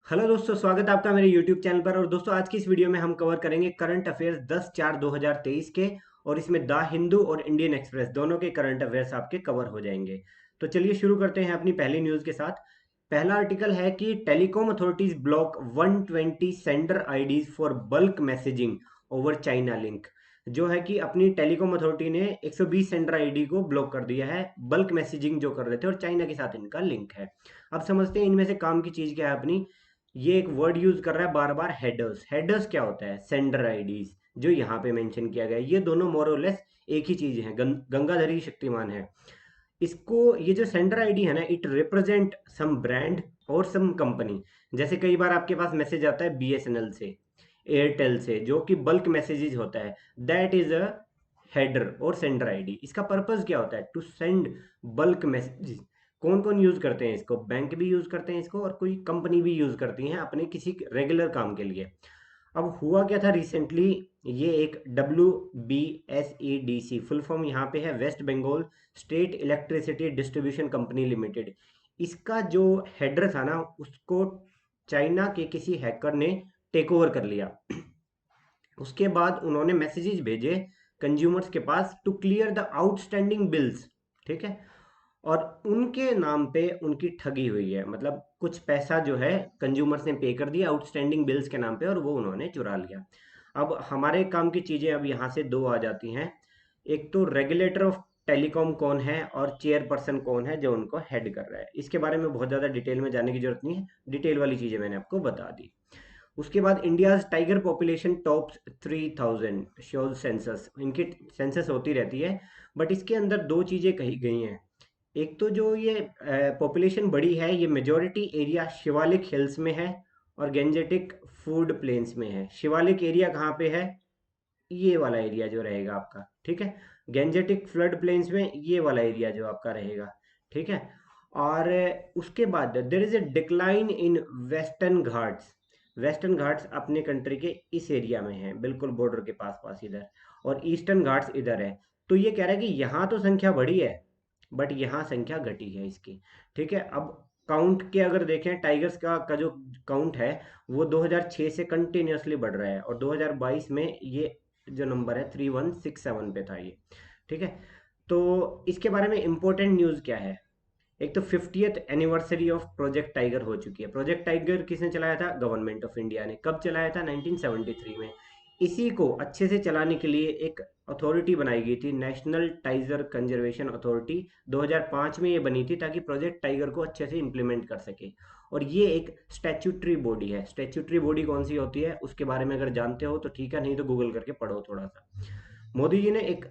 Hello दोस्तों, स्वागत है आपका मेरे YouTube चैनल पर। और दोस्तों, आज की इस वीडियो में हम कवर करेंगे करंट अफेयर्स 10/4/2023 के। और इसमें द हिंदू और इंडियन एक्सप्रेस दोनों के करंट अफेयर्स आपके कवर हो जाएंगे। तो चलिए शुरू करते हैं अपनी पहली न्यूज़ के साथ। पहला आर्टिकल है कि telecom authorities block 120 sender IDs for bulk messaging over China link. जो है कि अपनी टेलीकॉम अथॉरिटी ने 120 सेंडर आईडी को ब्लॉक कर दिया है, बल्क मैसेजिंग जो कर रहे थे और चाइना के साथ इनका लिंक है। अब समझते हैं इनमें से काम की चीज़ क्या है अपनी। ये एक वर्ड यूज कर रहा है बार बार, हेडर्स। हेडर्स क्या होता है? सेंडर आईडीज, जो यहाँ पे मेंशन किया गया है। ये दोनों मोरलेस एक ही चीज है, गंगाधरी शक्तिमान है। इसको, ये जो सेंडर आईडी है ना, इट रिप्रेजेंट सम ब्रांड और सम कंपनी। जैसे कई बार आपके पास मैसेज आता है बीएसएनएल से, एयरटेल से, जो कि बल्क मैसेजेस होता है, दैट इज अ हेडर और सेंडर आईडी। इसका पर्पस क्या होता है? To send bulk messages. कौन कौन यूज करते हैं इसको? बैंक भी यूज करते हैं इसको, और कोई कंपनी भी यूज करती हैं अपने किसी रेगुलर काम के लिए। अब हुआ क्या था रिसेंटली, ये एक WBSEDC, फुल फॉर्म यहाँ पे है West Bengal state electricity distribution company limited. इसका जो हेडर था ना, उसको चाइना के किसी हैकर ने टेक ओवर कर लिया। उसके बाद उन्होंने मैसेजेस भेजे कंज्यूमर्स के पास to clear the outstanding bills. ठीक है। और उनके नाम पे उनकी ठगी हुई है, मतलब कुछ पैसा जो है कंज्यूमर्स ने पे कर दिया आउटस्टैंडिंग बिल्स के नाम पे, और वो उन्होंने चुरा लिया। अब हमारे काम की चीजें अब यहाँ से दो आ जाती हैं। एक तो रेगुलेटर ऑफ टेलीकॉम कौन है और चेयरपर्सन कौन है जो उनको हेड कर रहा है। इसके बारे में बहुत ज्यादा डिटेल में जाने की जरूरत नहीं है, डिटेल वाली चीजें मैंने आपको बता दी। उसके बाद India's tiger population top 3000 shows census. इनकी सेंसस होती रहती है, बट इसके अंदर दो चीजें कही गई हैं। एक तो जो ये पॉपुलेशन बड़ी है, ये मेजोरिटी एरिया शिवालिक हिल्स में है और गेंजेटिक फूड प्लेन्स में है। शिवालिक एरिया कहाँ पे है? ये वाला एरिया जो रहेगा आपका, ठीक है। गेंजेटिक फ्लड प्लेन्स में ये वाला एरिया जो आपका रहेगा, ठीक है। और उसके बाद there is a decline in western Ghats. Western Ghats अपने कंट्री के इस एरिया में है, बिल्कुल बॉर्डर के पास पास इधर। और ईस्टर्न घाट्स इधर है। तो ये कह रहा है कि यहाँ तो संख्या बढ़ी है, बट यहाँ संख्या घटी है इसकी। ठीक है। अब काउंट के अगर देखें, टाइगर्स का जो काउंट है, वो 2006 से कंटिन्यूअसली बढ़ रहा है, और 2022 में ये जो नंबर है 3167 पे था ये। ठीक है। तो इसके बारे में इंपॉर्टेंट न्यूज़ क्या है? एक तो 50th anniversary of project tiger हो चुकी है। प्रोजेक्ट टाइगर किसने चलाया था? गवर्नमेंट ऑफ इंडिया ने। कब चलाया था? 1973 में। इसी को अच्छे से चलाने के लिए एक अथॉरिटी बनाई गई थी, नेशनल टाइगर कंजर्वेशन अथॉरिटी। 2005 में ये बनी थी ताकि प्रोजेक्ट टाइगर को अच्छे से इंप्लीमेंट कर सके। और ये एक स्टैट्यूटरी बॉडी है। स्टैट्यूटरी बॉडी कौन सी होती है उसके बारे में अगर जानते हो तो ठीक है, नहीं तो गूगल करके पढ़ो थोड़ा सा। मोदी जी ने एक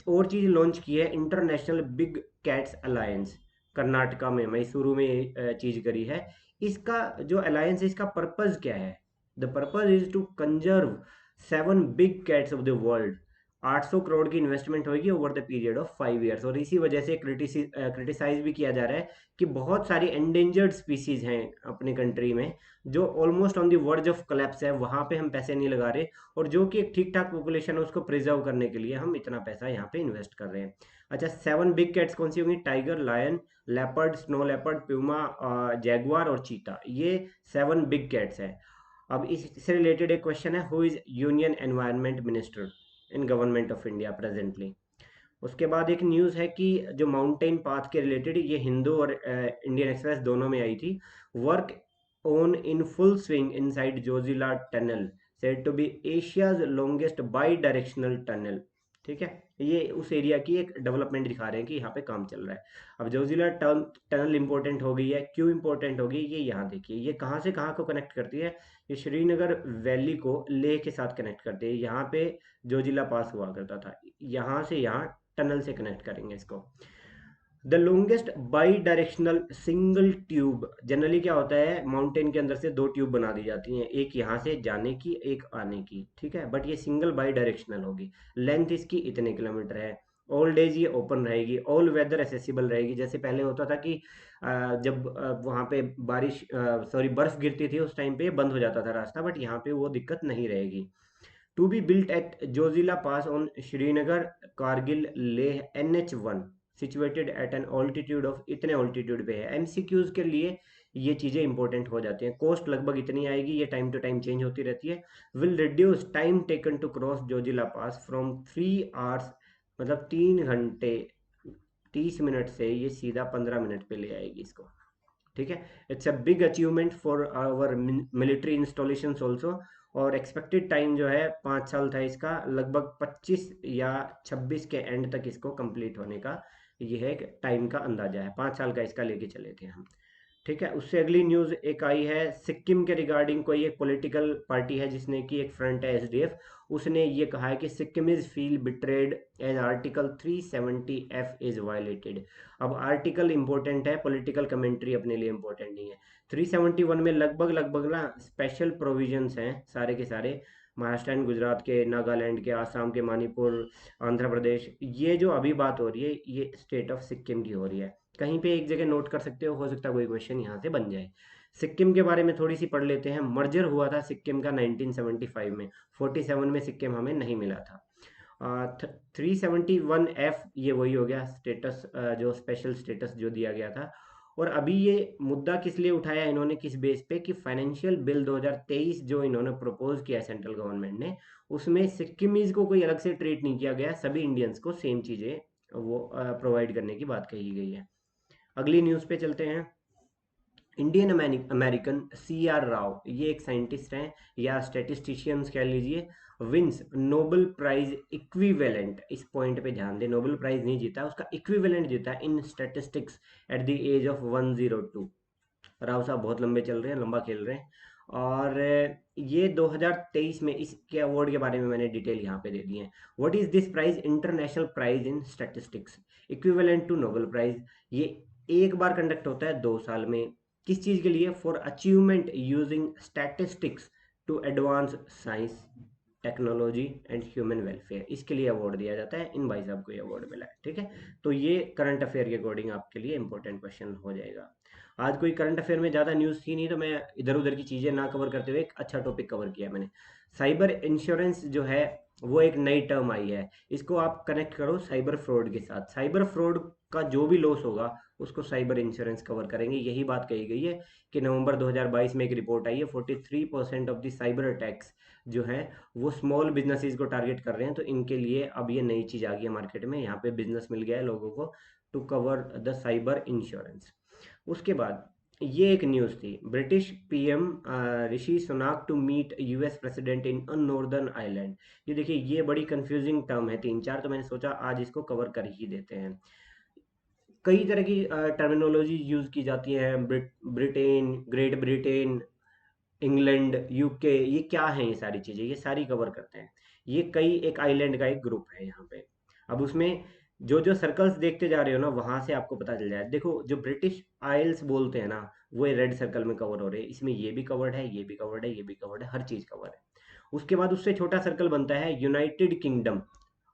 और चीज लॉन्च की है, international big cats alliance. Karnataka में मैसूरू में चीज करी है। इसका जो अलायंस है, इसका पर्पज क्या है? The purpose is to conserve 7 big cats of the world. 800 crore की इन्वेस्टमेंट होगी over the period of 5 years. और इसी वजह से क्रिटिसाइज भी किया जा रहा है कि बहुत सारी एंडेंजर्ड स्पीसीज हैं अपनी कंट्री में, जो almost on the verge of collapse है। वहां पे हम पैसे नहीं लगा रहे, और जो कि एक ठीक ठाक पॉपुलेशन है उसको प्रिजर्व करने के लिए हम इतना पैसा यहाँ पे इन्वेस्ट कर रहे हैं। अच्छा, 7 बिग कैट्स कौन सी होंगी? Tiger, lion, leopard, snow leopard, puma, jaguar और चीता। ये 7 बिग कैट्स है। अब इससे रिलेटेड एक क्वेश्चन है, who is union environment minister in government of India presently? उसके बाद एक न्यूज़ है कि जो माउंटेन पाथ के रिलेटेड, ये हिंदू और इंडियन एक्सप्रेस दोनों में आई थी। Work on in full swing inside Zojila tunnel, said to be Asia's longest bidirectional tunnel. ठीक है। ये उस एरिया की एक डेवलपमेंट दिखा रहे हैं कि यहाँ पे काम चल रहा है। अब जोजिला टनल इंपॉर्टेंट हो गई है, क्यों इंपॉर्टेंट हो गई? ये यहाँ देखिए, ये कहाँ से कहाँ को कनेक्ट करती है। ये श्रीनगर वैली को लेह के साथ कनेक्ट करती है। यहाँ पे जोजिला पास हुआ करता था, यहाँ से यहाँ टनल से कनेक्ट करेंगे इसको। The longest by directional single tube. Generally क्या होता है, माउंटेन के अंदर से दो ट्यूब बना दी जाती हैं, एक यहाँ से जाने की, एक आने की। ठीक है। बट ये सिंगल बाई डायरेक्शनल होगी। लेंथ इसकी इतने किलोमीटर है। ऑल डेज ये ओपन रहेगी, ऑल वेदर एसेसिबल रहेगी। जैसे पहले होता था कि जब वहाँ पे बारिश, सॉरी, बर्फ गिरती थी, उस टाइम पे बंद हो जाता था रास्ता, बट यहाँ पे वो दिक्कत नहीं रहेगी। To be built at Zojila pass on Srinagar Kargil Leh NH1, situated at an altitude of, इतने ऑल्टीट्यूड पे है। एमसीक्यूज के लिए ये चीज़ें इंपॉर्टेंट हो जाती हैं। कॉस्ट लगभग इतनी आएगी, ये टाइम टू टाइम चेंज होती रहती है। Will reduce time taken to cross Zojila pass from 3 hours, मतलब 3 घंटे 30 मिनट से ये सीधा 15 मिनट पे ले आएगी इसको। ठीक है, it's a big achievement for our military installation also. और एक्सपेक्टेड टाइम जो है 5 साल था इसका, लगभग 25 या 26 के एंड तक इसको कंप्लीट होने का ये है एक टाइम का अंदाजा है। 5 साल का इसका लेके चले थे हम। ठीक है, उससे अगली न्यूज एक आई है सिक्किम के रिगार्डिंग। कोई एक पॉलिटिकल पार्टी है जिसने की, एक फ्रंट है एसडीएफ, उसने ये कहा है कि Sikkim is feel betrayed as article 370F is violated. अब आर्टिकल इंपॉर्टेंट है, पॉलिटिकल कमेंट्री अपने लिए इंपॉर्टेंट नहीं है। 371 में लगभग लगभग ना स्पेशल प्रोविजंस हैं सारे के सारे, महाराष्ट्र एंड गुजरात के, नागालैंड के, आसाम के, मणिपुर, आंध्र प्रदेश। ये जो अभी बात हो रही है ये स्टेट ऑफ सिक्किम की हो रही है। कहीं पे एक जगह नोट कर सकते हो सकता है कोई क्वेश्चन यहाँ से बन जाए। सिक्किम के बारे में थोड़ी सी पढ़ लेते हैं। मर्जर हुआ था सिक्किम का 1975 में, 47 में सिक्किम हमें नहीं मिला था। 371F ये वही हो गया स्टेटस, जो स्पेशल स्टेटस जो दिया गया था। और अभी ये मुद्दा किस लिए उठाया इन्होंने, किस बेस पे, कि फाइनेंशियल बिल 2023 जो इन्होंने प्रपोज किया सेंट्रल गवर्नमेंट ने, उसमें सिक्किमीज को कोई अलग से ट्रीट नहीं किया गया, सभी इंडियंस को सेम चीजें वो प्रोवाइड करने की बात कही गई है। अगली न्यूज़ पे चलते हैं। इंडियन अमेरिकन CR राव, ये एक साइंटिस्ट हैं या स्टेटिस्टिशियंस कह लीजिए, विंस नोबेल प्राइज इक्विवेलेंट, इस पॉइंट पे ध्यान दें, नोबेल प्राइज नहीं जीता, उसका इक्विवेलेंट जीता in statistics at the age of 102। Rao साहब बहुत लंबे चल रहे हैं, लंबा खेल रहे हैं। और ये 2023 में इसके अवार्ड के बारे में मैंने डिटेल यहाँ पे दे दी है। What is this prize? International prize in statistics, equivalent to Nobel prize. ये एक बार कंडक्ट होता है 2 साल में। किस चीज के लिए? For achievement using statistics to advance science, technology and human welfare, इसके लिए अवार्ड दिया जाता है। इन भाई साहब को ये अवार्ड मिला है। ठीक है, तो ये करंट अफेयर के अकॉर्डिंग आपके लिए इंपॉर्टेंट क्वेश्चन हो जाएगा। आज कोई करंट अफेयर में ज़्यादा न्यूज़ थी नहीं, तो मैं इधर उधर की चीज़ें ना कवर करते हुए एक अच्छा टॉपिक कवर किया मैंने। साइबर इंश्योरेंस जो है वो एक नई टर्म आई है, इसको आप कनेक्ट करो साइबर फ्रॉड के साथ। साइबर फ्रॉड का जो भी लॉस होगा उसको साइबर इंश्योरेंस कवर करेंगे, यही बात कही गई है। कि नवंबर 2022 में एक रिपोर्ट आई है, 43% ऑफ द साइबर अटैक्स जो है वो स्मॉल बिजनेसेस को टारगेट कर रहे हैं। तो इनके लिए अब ये नई चीज़ आ गई है मार्केट में, यहाँ पे बिजनेस मिल गया है लोगों को to cover the cyber insurance. उसके बाद ये एक न्यूज़ थी, British PM Rishi Sunak to meet US president in a northern island. ये देखिए ये बड़ी कंफ्यूजिंग टर्म है, 3 4, तो मैंने सोचा आज इसको कवर कर ही देते हैं। कई तरह की टर्मिनोलॉजी यूज की जाती है, Britain, great Britain, England, UK, ये क्या है ये सारी चीजें, ये सारी कवर करते हैं। ये कई एक आइलैंड का एक ग्रुप है यहाँ पे। अब उसमें जो जो सर्कल्स देखते जा रहे हो ना वहां से आपको पता चल जाए। देखो जो ब्रिटिश आइल्स बोलते हैं ना वो रेड सर्कल में कवर हो रहे हैं, इसमें ये भी कवर्ड है, ये भी कवर्ड है, ये भी कवर्ड है, हर चीज कवर है। उसके बाद उससे छोटा सर्कल बनता है United kingdom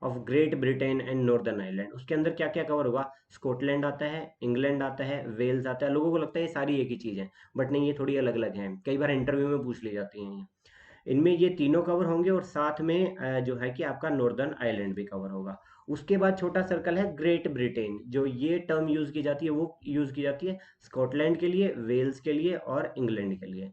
of great Britain and northern Ireland. उसके अंदर क्या क्या कवर होगा? स्कॉटलैंड आता है, इंग्लैंड आता है, वेल्स आता है। लोगों को लगता है ये सारी एक ही चीज़ है, बट नहीं, ये थोड़ी अलग अलग हैं, कई बार इंटरव्यू में पूछ ली जाती हैं ये। इनमें ये तीनों कवर होंगे और साथ में जो है कि आपका नॉर्दर्न आइलैंड भी कवर होगा। उसके बाद छोटा सर्कल है ग्रेट ब्रिटेन, जो ये टर्म यूज की जाती है वो यूज की जाती है स्कॉटलैंड के लिए, वेल्स के लिए और इंग्लैंड के लिए।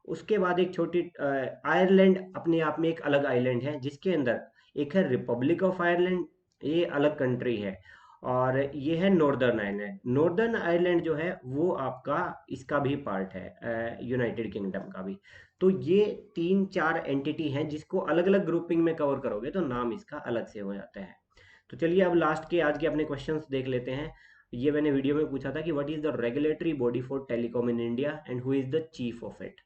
उसके बाद एक छोटी आयरलैंड अपने आप में एक अलग आइलैंड है, जिसके अंदर एक है रिपब्लिक ऑफ आयरलैंड, ये अलग कंट्री है। और ये है नॉर्दर्न आयरलैंड। नॉर्दर्न आयरलैंड जो है वो आपका इसका भी पार्ट है, यूनाइटेड किंगडम का भी। तो ये 3 4 एंटिटी हैं जिसको अलग अलग ग्रुपिंग में कवर करोगे तो नाम इसका अलग से हो जाता है। तो चलिए अब लास्ट के आज के अपने क्वेश्चंस देख लेते हैं। ये मैंने वीडियो में पूछा था कि what is the regulatory body for telecom in India and who is the chief of it.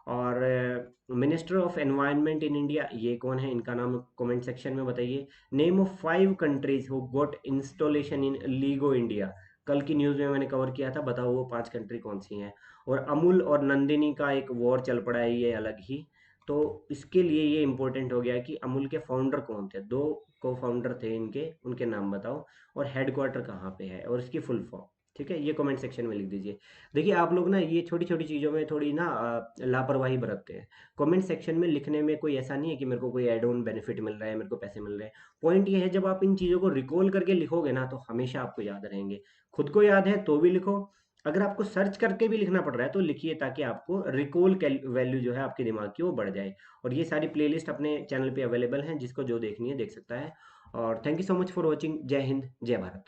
और minister of environment in India ये कौन है, इनका नाम कमेंट सेक्शन में बताइए। Name of 5 countries who got installation in लीगो इंडिया, कल की न्यूज़ में मैंने कवर किया था, बताओ वो 5 कंट्री कौन सी हैं। और अमूल और नंदिनी का एक वॉर चल पड़ा है, ये अलग ही। तो इसके लिए ये इंपॉर्टेंट हो गया कि अमूल के फाउंडर कौन थे, 2 को फाउंडर थे इनके, उनके नाम बताओ। और हेडक्वार्टर कहाँ पे है और इसकी फुल फॉर्म। ठीक है, ये कमेंट सेक्शन में लिख दीजिए। देखिए आप लोग ना ये छोटी छोटी चीज़ों में थोड़ी ना लापरवाही बरतते हैं। कमेंट सेक्शन में लिखने में कोई ऐसा नहीं है कि मेरे को कोई एड ऑन बेनिफिट मिल रहा है, मेरे को पैसे मिल रहे हैं। पॉइंट ये है जब आप इन चीज़ों को रिकॉल करके लिखोगे ना तो हमेशा आपको याद रहेंगे। खुद को याद है तो भी लिखो, अगर आपको सर्च करके भी लिखना पड़ रहा है तो लिखिए, ताकि आपको रिकॉल वैल्यू जो है आपके दिमाग की वो बढ़ जाए। और ये सारी प्लेलिस्ट अपने चैनल पे अवेलेबल हैं, जिसको जो देखनी है देख सकता है। और thank you so much for watching. जय हिंद, जय भारत।